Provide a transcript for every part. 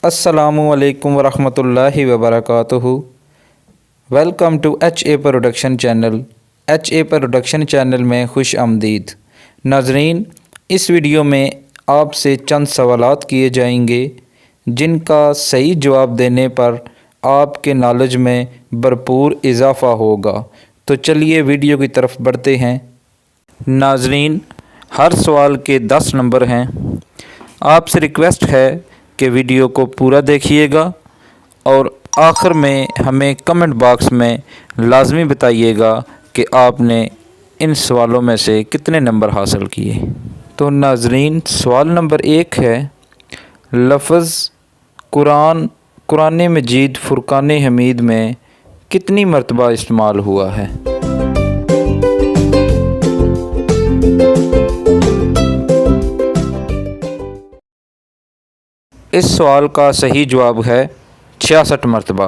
अस्सलामुअलैकुम वरहमतुल्लाहि वबरकातुहू। Welcome to HA production channel. HA production channel में खुश आमदीद। नाज़रीन, इस वीडियो में आपसे चंद सवालात किए जाएंगे जिनका सही जवाब देने पर आपके नॉलेज में भरपूर इजाफ़ा होगा। तो चलिए वीडियो की तरफ बढ़ते हैं। नाज़रीन, हर सवाल के 10 नंबर हैं। आपसे रिक्वेस्ट है कि वीडियो को पूरा देखिएगा और आखिर में हमें कमेंट बॉक्स में लाजमी बताइएगा कि आपने इन सवालों में से कितने नंबर हासिल किए। तो नाज़रीन, सवाल नंबर 1 है, लफ्ज़ कुरान मजीद फुरक़ान हमीद में कितनी मरतबा इस्तेमाल हुआ है? इस सवाल का सही जवाब है 66 मरतबा।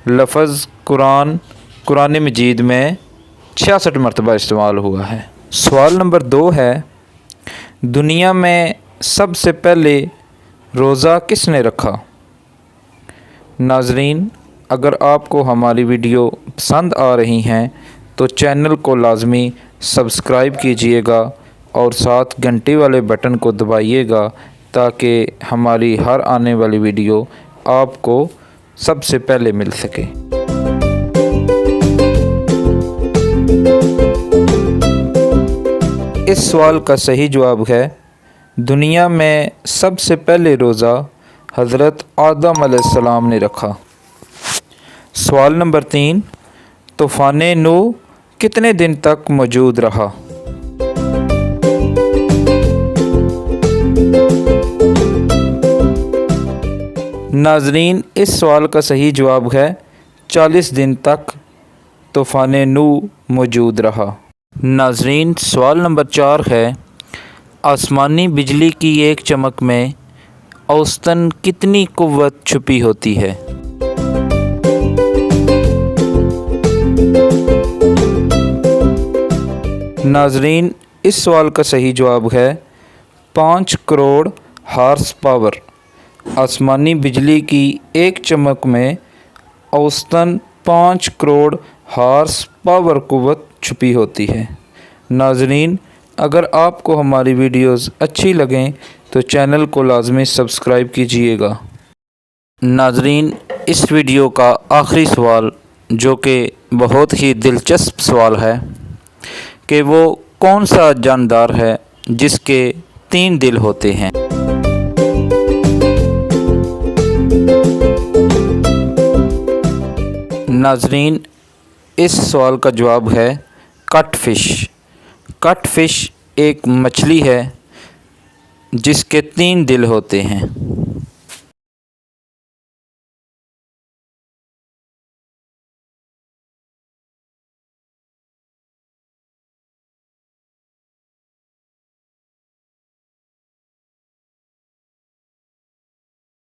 लफ्ज़ कुरान मजीद में 66 मरतबा इस्तेमाल हुआ है। सवाल नंबर 2 है, दुनिया में सबसे पहले रोज़ा किसने रखा? नाज़रीन, अगर आपको हमारी वीडियो पसंद आ रही हैं तो चैनल को लाजमी सब्सक्राइब कीजिएगा और साथ घंटी वाले बटन को दबाइएगा ताकि हमारी हर आने वाली वीडियो आपको सबसे पहले मिल सके। इस सवाल का सही जवाब है, दुनिया में सबसे पहले रोज़ा हज़रत आदम अलैहिस्सलाम ने रखा। सवाल नंबर 3, तूफ़ान नूह कितने दिन तक मौजूद रहा? नाज़रीन, इस सवाल का सही जवाब है 40 दिन तक तूफ़ान नूह मौजूद रहा। नाज़रीन, सवाल नंबर 4 है, आसमानी बिजली की एक चमक में औसतन कितनी कुव्वत छुपी होती है? नाज़रीन, इस सवाल का सही जवाब है 5 करोड़ हार्स पावर। आसमानी बिजली की एक चमक में औसतन 5 करोड़ हार्स पावर कुव्वत छुपी होती है। नाज़रीन, अगर आपको हमारी वीडियोस अच्छी लगें तो चैनल को लाजमी सब्सक्राइब कीजिएगा। नाज़रीन, इस वीडियो का आखिरी सवाल, जो कि बहुत ही दिलचस्प सवाल है, कि वो कौन सा जानदार है जिसके 3 दिल होते हैं? नाज़रीन, इस सवाल का जवाब है कटफ़िश। कटफ़िश एक मछली है जिसके 3 दिल होते हैं।